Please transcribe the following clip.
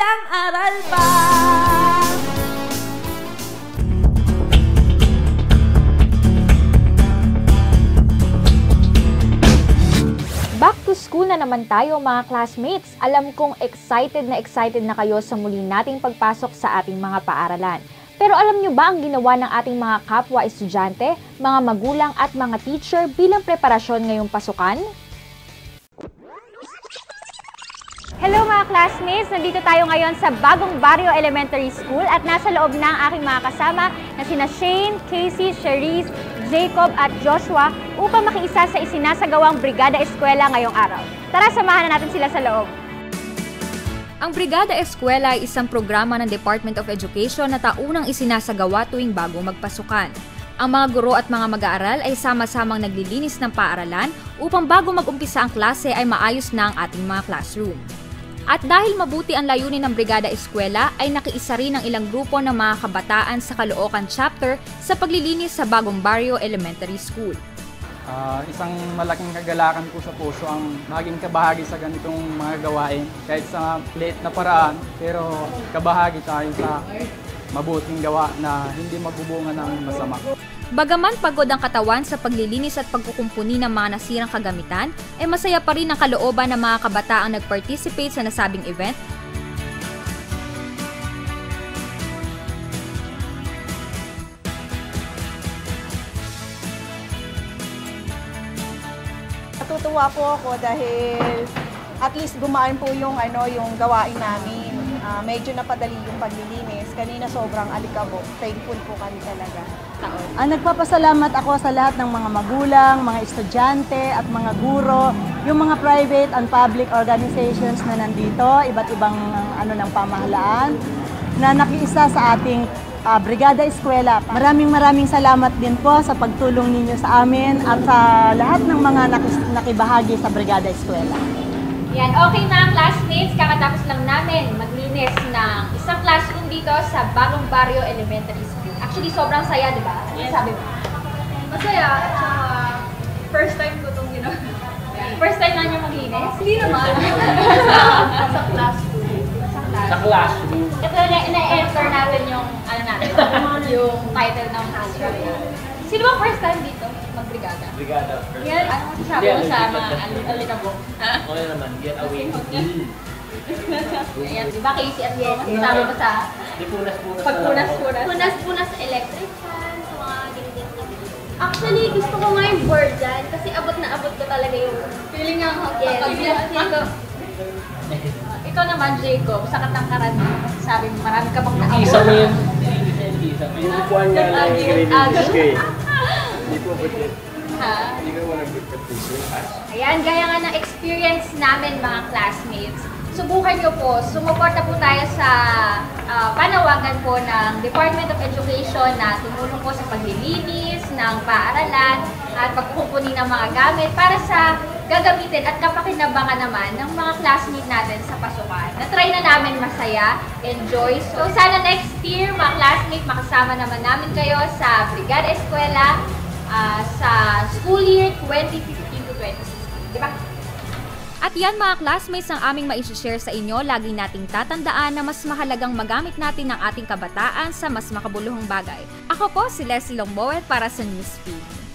Walang aral pa! Back to school na naman tayo mga classmates. Alam kong excited na kayo sa muli nating pagpasok sa ating mga paaralan. Pero alam nyo ba ang ginawa ng ating mga kapwa estudyante, mga magulang at mga teacher bilang preparasyon ngayong pasukan? Hello mga classmates! Nandito tayo ngayon sa Bagong Barrio Elementary School at nasa loob na ang aking mga kasama na sina Shane, Casey, Cherise, Jacob at Joshua upang makiisa sa isinasagawang Brigada Eskwela ngayong araw. Tara, samahan na natin sila sa loob. Ang Brigada Eskwela ay isang programa ng Department of Education na taunang isinasagawa tuwing bago magpasukan. Ang mga guro at mga mag-aaral ay sama-samang naglilinis ng paaralan upang bago mag-umpisa ang klase ay maayos na ang ating mga classroom. At dahil mabuti ang layunin ng Brigada Eskwela, ay nakiisa rin ang ilang grupo ng mga kabataan sa Caloocan Chapter sa paglilinis sa Bagong Barrio Elementary School. Isang malaking kagalakan po sa puso ang maging kabahagi sa ganitong mga gawain. Kahit sa liit na paraan, pero kabahagi tayo sa mabuting gawa na hindi magbubunga ng masama. Bagaman pagod ang katawan sa paglilinis at pagkukumpuni ng mga nasirang kagamitan, ay masaya pa rin ang kalooban ng mga kabataang nag-participate sa nasabing event. Natutuwa po ako dahil at least gumaan po yung gawain namin. Medyo napadali yung paglilinis. Kanina sobrang alikabok. Thankful po kami talaga. Nagpapasalamat ako sa lahat ng mga magulang, mga estudyante at mga guro, yung mga private and public organizations na nandito, iba't ibang ng pamahalaan, na nakiisa sa ating Brigada Eskwela. Maraming salamat din po sa pagtulong ninyo sa amin at sa lahat ng mga nakibahagi sa Brigada Eskwela. Yan, okay mga classmates, kakatapos lang namin maglinis ng isang classroom dito sa Bagong Barrio Elementary School. Actually, sobrang saya, di ba? Yes. Sabi mo? Masaya, at saka first time ko itong ginawa. First time na niyo maglinis? Hindi naman. Sa classroom. Sa classroom. Ito na-enter natin yung, yung title ng classroom. Sino ba first time dito mag-brigada? Brigada. Yan, ano masasabi mo sa mga alikabok? Okay naman, get away. Ayan, di ba Casey at Yen? Sabi mo sa Punas-punas sa electric fan, sa mga ganyan. Actually, gusto ko nga yung board dyan kasi abot na abot ko talaga yung feeling nga Ikaw naman, Jacob, sa katangkaran mo, sabi mo, marami ka bang naabot? Isa mo yun. Yung upuan nga lang yung release ko eh. Hindi po ba din? Hindi ko walang pagpatisyon. Ayan, gaya nga ng experience namin mga classmates, subukan nyo po, sumuporta po tayo sa panawagan po ng Department of Education na tumulong po sa paglilinis ng paaralan at pagkukumpuni ng mga gamit para sa gagamitin at kapakinabangan naman ng mga classmates natin sa pasukan. Na-try na namin masaya, enjoy. So sana next year, mga classmates, makasama naman namin kayo sa Brigada Eskwela sa school year 2015 to 2016. Diba? At yan mga classmates ang aming ma-share sa inyo. Lagi nating tatandaan na mas mahalagang magamit natin ang ating kabataan sa mas makabuluhang bagay. Ako po si Leslie Longboet para sa Newsfeed.